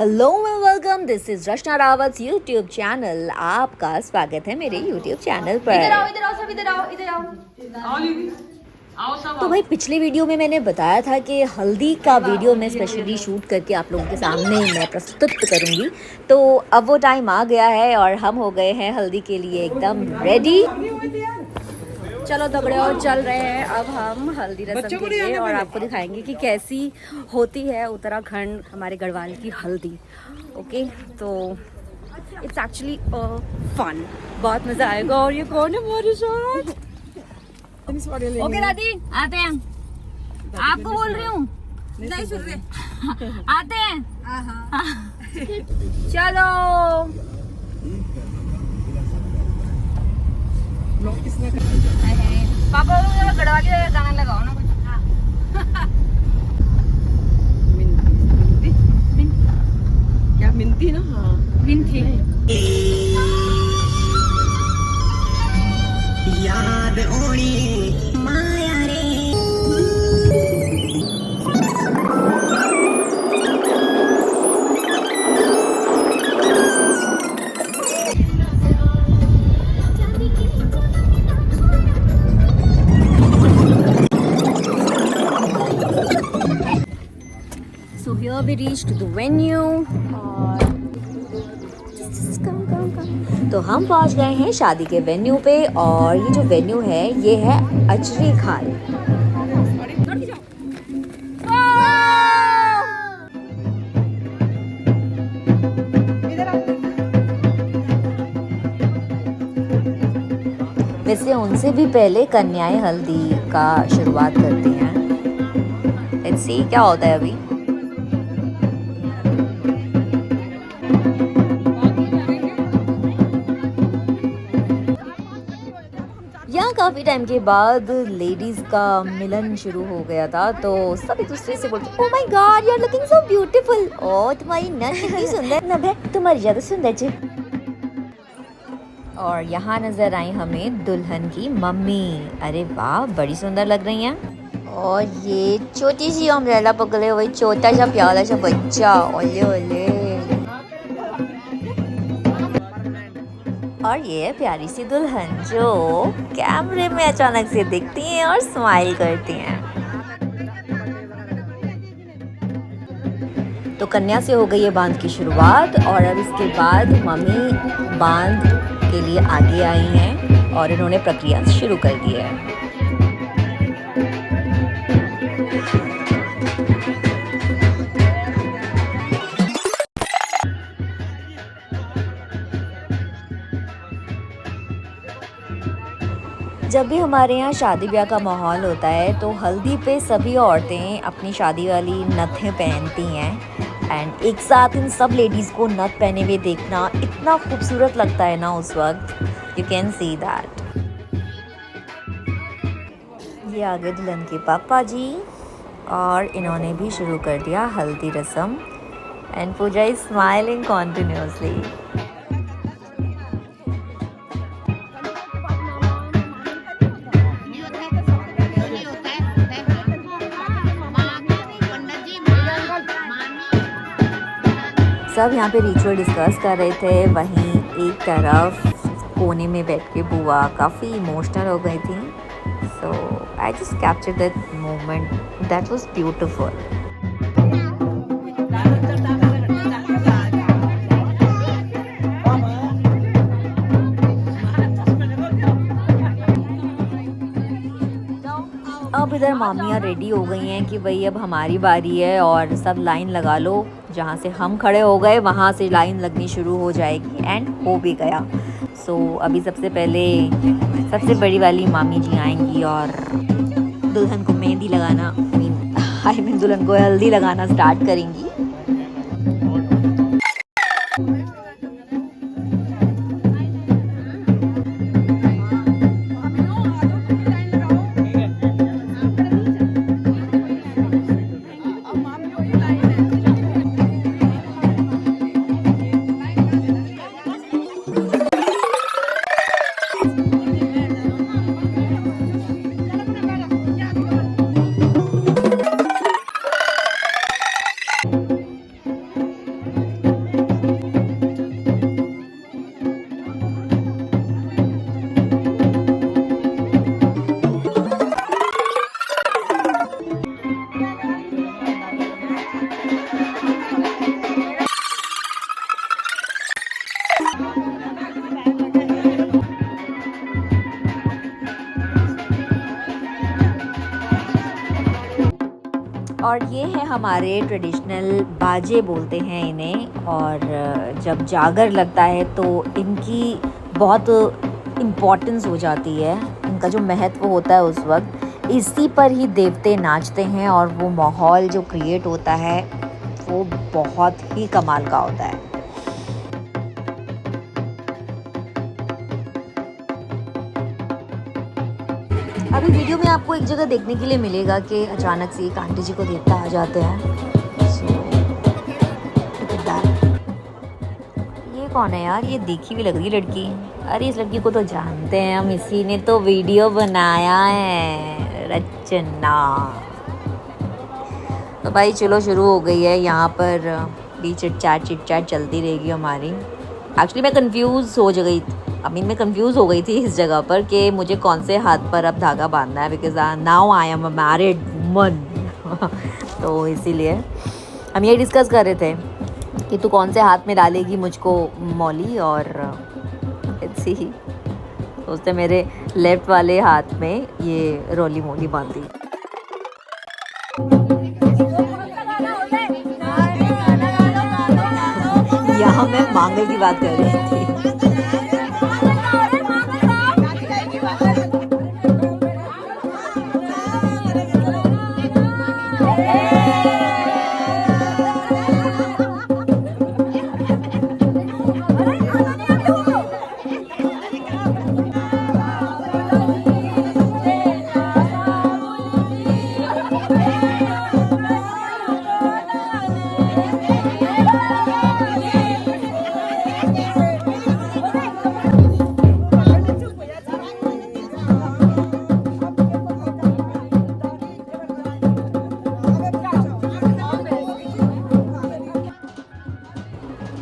Hello and welcome, this is Rachna Rawat YouTube channel. आपका स्वागत है मेरे यूट्यूब चैनल पर। इधर आओ, इधर आओ, सब इधर आओ, इधर आओ। आओ सब। तो भाई पिछले वीडियो में मैंने बताया था कि हल्दी का वीडियो मैं स्पेशली शूट करके आप लोगों के सामने मैं प्रस्तुत करूंगी। तो अब वो टाइम आ गया है और हम हो गए हैं हल्दी के लिए एकदम रेडी। चलो दगड़े और चल रहे हैं अब हम हल्दी रस्म के लिए और आपको दिखाएंगे कि कैसी होती है उत्तराखंड हमारे गढ़वाल की हल्दी। ओके, तो इट्स एक्चुअली फन, बहुत मज़ा आएगा। और ये कौन है हमारे साथ? ओके दादी, आते हैं, आपको बोल रही हूँ, नहीं सुन रहे। आते हैं। चलो पापा गढ़वा के गाना लगाओ ना कुछ। क्या मिनती ना? हाँ मिनती। याद ओणी माया रे। So here we reached the venue और तो हम पहुंच गए हैं शादी के वेन्यू पे। और ये जो वेन्यू है ये है अचरी खाल। वैसे उनसे भी पहले कन्याएं हल्दी का शुरुआत करती हैं। लेट्स सी क्या होता है अभी। यहाँ काफ़ी टाइम के बाद लेडीज़ का मिलन शुरू हो गया था, तो सब एक दूसरे से बोलते oh my god, you are looking so beautiful. Oh तुम्हारी नन कितनी सुंदर नभ है, तुम्हारी ज़्यादा सुंदर जी। और यहाँ नज़र आई हमें दुल्हन की मम्मी। अरे वाह, बड़ी सुंदर लग रही हैं। और ये छोटी सी अम्ब्रेला पकड़े हुए छोटा सा प्यारा सा बच्चा, ओले ओले। और ये है प्यारी सी दुल्हन जो कैमरे में अचानक से दिखती हैं और स्माइल करती हैं। तो कन्या से हो गई है बांध की शुरुआत और अब इसके बाद मम्मी बांध के लिए आगे आई हैं और इन्होंने प्रक्रिया शुरू कर दी है। जब भी हमारे यहाँ शादी ब्याह का माहौल होता है तो हल्दी पे सभी औरतें अपनी शादी वाली नथें पहनती हैं। एंड एक साथ इन सब लेडीज़ को नथ पहने हुए देखना इतना खूबसूरत लगता है ना उस वक्त। You can see that. ये आगे दुल्हन के पापा जी और इन्होंने भी शुरू कर दिया हल्दी रस्म। And Pooja is smiling continuously. सब यहाँ पे रिचुअल डिस्कस कर रहे थे। वहीं एक तरफ कोने में बैठ के बुआ काफ़ी इमोशनल हो गई थी। So I just captured that moment, that was beautiful. अब इधर मामियाँ रेडी हो गई हैं कि भाई अब हमारी बारी है और सब लाइन लगा लो। जहाँ से हम खड़े हो गए वहाँ से लाइन लगनी शुरू हो जाएगी। एंड हो भी गया। सो अभी सबसे पहले सबसे बड़ी वाली मामी जी आएंगी और दुल्हन को मेहंदी लगाना आई मीन दुल्हन को हल्दी लगाना स्टार्ट करेंगी। और ये है हमारे ट्रेडिशनल बाजे बोलते हैं इन्हें। और जब जागर लगता है तो इनकी बहुत इम्पोर्टेंस हो जाती है, इनका जो महत्व होता है उस वक्त इसी पर ही देवते नाचते हैं और वो माहौल जो क्रिएट होता है वो बहुत ही कमाल का होता है। अभी वीडियो में आपको एक जगह देखने के लिए मिलेगा कि अचानक से एक आंटी जी को देवता आ जाते हैं। ये कौन है यार, ये देखी हुई लग रही लड़की। अरे इस लड़की को तो जानते हैं हम, इसी ने तो वीडियो बनाया है, रचना। तो भाई चलो शुरू हो गई है, यहाँ पर भी चिट चैट चलती रहेगी हमारी। एक्चुअली मैं कंफ्यूज हो गई थी इस जगह पर कि मुझे कौन से हाथ पर अब धागा बांधना है, because now I am a married woman. तो इसीलिए हम ये डिस्कस कर रहे थे कि तू कौन से हाथ में डालेगी मुझको मौली, और सी तो उसने मेरे लेफ्ट वाले हाथ में ये रोली मोली बांधी। यहाँ मैं मांगल की बात कर रही थी।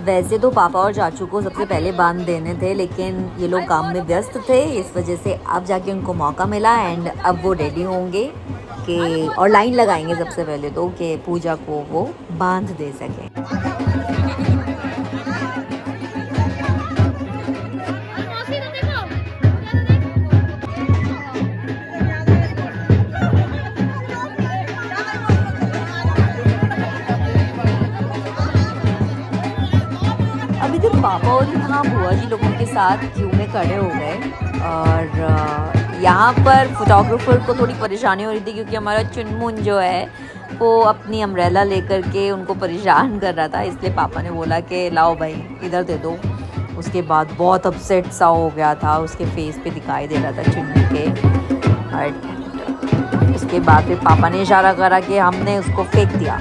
वैसे तो पापा और चाचू को सबसे पहले बांध देने थे, लेकिन ये लोग काम में व्यस्त थे, इस वजह से अब जाके उनको मौका मिला। एंड अब वो रेडी होंगे कि और लाइन लगाएंगे सबसे पहले तो कि पूजा को वो बांध दे सकें। पापा और यहाँ बुआ जी लोगों के साथ क्यू में खड़े हो गए। और यहाँ पर फोटोग्राफर को थोड़ी परेशानी हो रही थी क्योंकि हमारा चुनमुन जो है वो अपनी अम्ब्रेला लेकर के उनको परेशान कर रहा था, इसलिए पापा ने बोला कि लाओ भाई इधर दे दो। उसके बाद बहुत अपसेट सा हो गया था, उसके फेस पे दिखाई दे रहा था चुन्नी के। और उसके बाद फिर पापा ने इशारा करा कि हमने उसको फेंक दिया।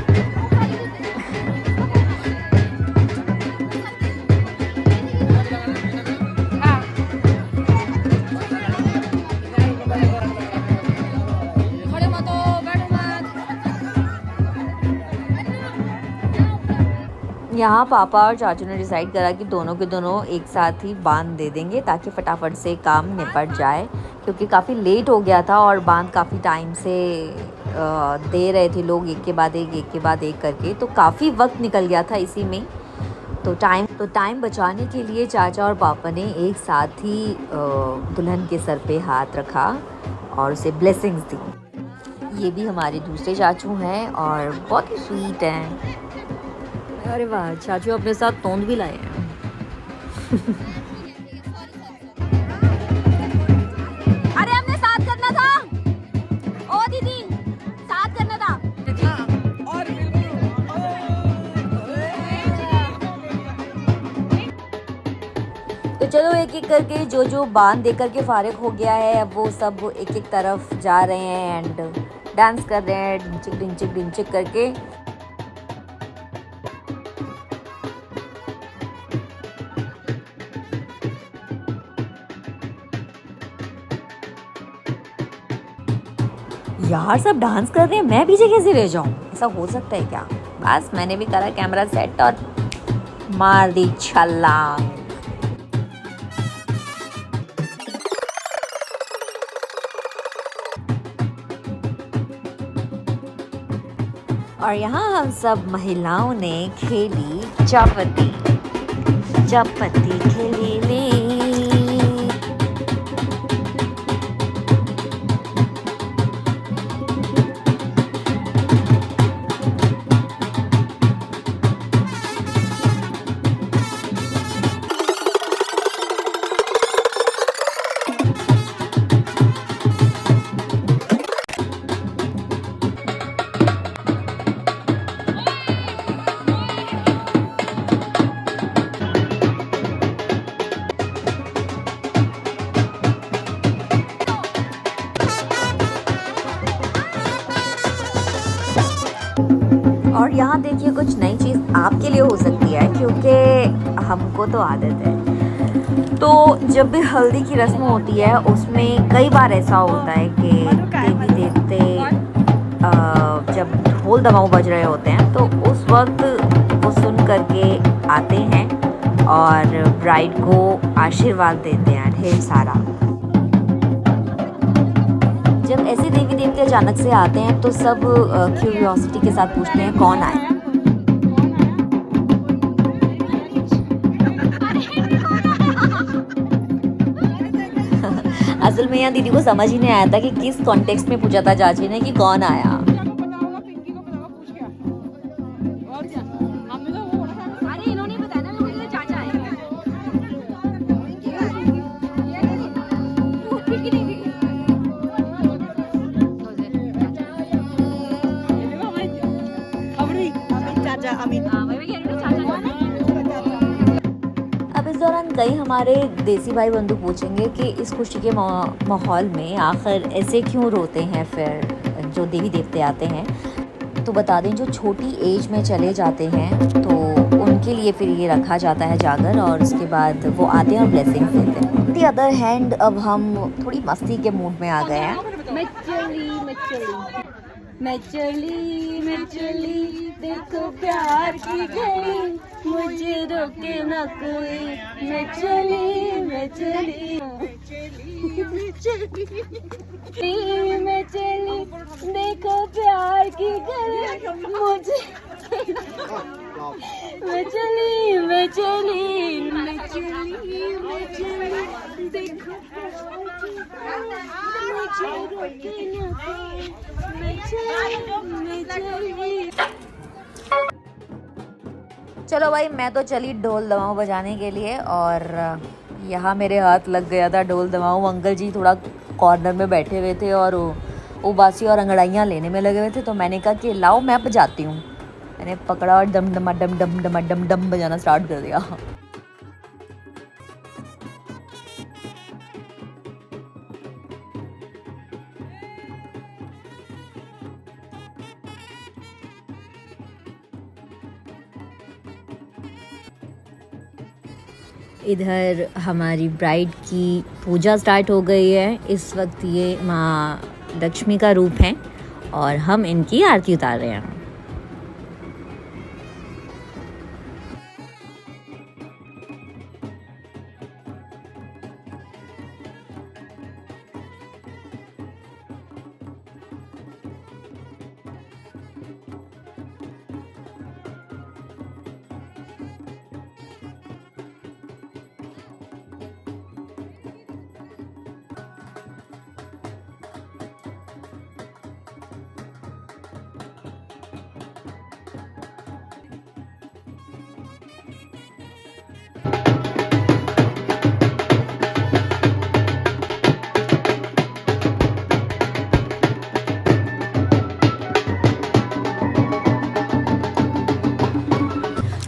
यहाँ पापा और चाचू ने डिसाइड करा कि दोनों के दोनों एक साथ ही बांध दे देंगे ताकि फटाफट से काम निपट जाए, क्योंकि काफ़ी लेट हो गया था और बांध काफ़ी टाइम से दे रहे थे लोग एक के बाद एक करके, तो काफ़ी वक्त निकल गया था इसी में। तो टाइम बचाने के लिए चाचा और पापा ने एक साथ ही दुल्हन के सर पे हाथ रखा और उसे ब्लेसिंग्स दी। ये भी हमारे दूसरे चाचू हैं और बहुत ही स्वीट हैं। अरे वाह, चाचू अपने साथ तोंद भी लाए हैं। अरे हमने साथ करना था, ओ दीदी साथ करना था। तो चलो एक एक करके जो बांध दे करके फारिग हो गया है, अब वो सब एक एक तरफ जा रहे हैं एंड डांस कर रहे हैं डिंचिक डिंचिक करके। यार सब डांस कर रहे हैं, मैं पीछे कैसे रह जाऊं? ऐसा हो सकता है क्या? बस मैंने भी करा कैमरा सेट और मार दी छलांग। और यहाँ हम सब महिलाओं ने खेली चपटी खेली ले। और यहाँ देखिए कुछ नई चीज़ आपके लिए हो सकती है, क्योंकि हमको तो आदत है। तो जब भी हल्दी की रस्म होती है उसमें कई बार ऐसा होता है कि देवी देवते जब ढोल दमाऊ बज रहे होते हैं तो उस वक्त वो सुन करके आते हैं और ब्राइड को आशीर्वाद देते हैं ढेर सारा। जब ऐसे देवी देवते अचानक से आते हैं तो सब क्यूरियोसिटी के साथ पूछते हैं कौन आए। असल में यहाँ दीदी को समझ ही नहीं आया था कि किस कॉन्टेक्स्ट में पूछा था चाची ने कि कौन आया। अरे इन्होंने बताया ना, मुझे चाचा है। अब इस दौरान कई हमारे देसी भाई बंधु पूछेंगे कि इस खुशी के माहौल में आखिर ऐसे क्यों रोते हैं फिर जो देवी देवते आते हैं। तो बता दें जो छोटी एज में चले जाते हैं तो उनके लिए फिर ये रखा जाता है जागर, और उसके बाद वो आते हैं और ब्लेसिंग्स देते हैं। दी अदर हैंड अब हम थोड़ी मस्ती के मूड में आ गए हैं। मैं चली देखो प्यार की गली, मुझे रोके ना कोई। मैं चली देखो प्यार की गली, मुझे मैं चली देखो मुझे रोके ना कोई। चलो भाई मैं तो चली ढोल दमाऊ बजाने के लिए, और यहाँ मेरे हाथ लग गया था ढोल दमाऊ। अंकल जी थोड़ा कॉर्नर में बैठे हुए थे और उबासी और अंगड़ाइयाँ लेने में लगे हुए थे, तो मैंने कहा कि लाओ मैं बजाती हूँ। मैंने पकड़ा और डम डम डम डम डम डम डम बजाना स्टार्ट कर दिया। इधर हमारी ब्राइड की पूजा स्टार्ट हो गई है। इस वक्त ये माँ लक्ष्मी का रूप है और हम इनकी आरती उतार रहे हैं।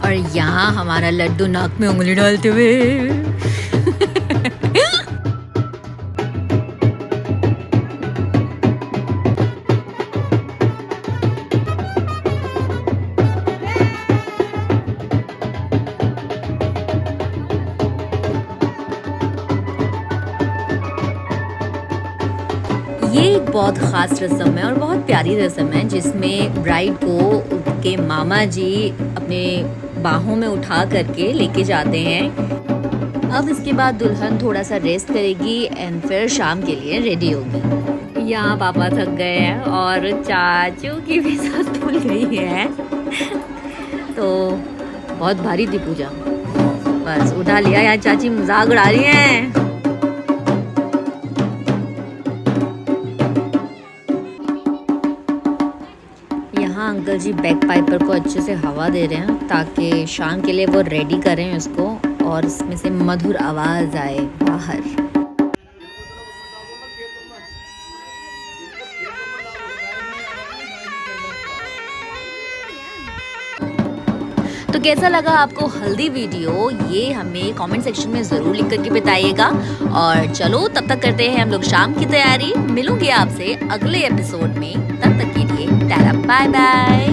और यहाँ हमारा लड्डू नाक में उंगली डालते हुए ये एक बहुत ख़ास रस्म है और बहुत प्यारी रस्म है, जिसमें ब्राइड को उसके मामा जी अपने बाहों में उठा करके लेके जाते हैं। अब इसके बाद दुल्हन थोड़ा सा रेस्ट करेगी एंड फिर शाम के लिए रेडी होगी। यहाँ पापा थक गए हैं और चाचू की भी सांस फूल गई है तो बहुत भारी थी पूजा, बस उठा लिया। यहाँ चाची मजाक उड़ा रही हैं। यहाँ अंकल जी बैक पाइपर को अच्छे से हवा दे रहे हैं ताकि शाम के लिए वो रेडी करें उसको और इसमें से मधुर आवाज़ आए बाहर। तो कैसा लगा आपको हल्दी वीडियो, ये हमें कमेंट सेक्शन में ज़रूर लिख करके बताइएगा। और चलो तब तक करते हैं हम लोग शाम की तैयारी। मिलूंगी आपसे अगले एपिसोड में, तब तक के लिए टाटा बाय बाय।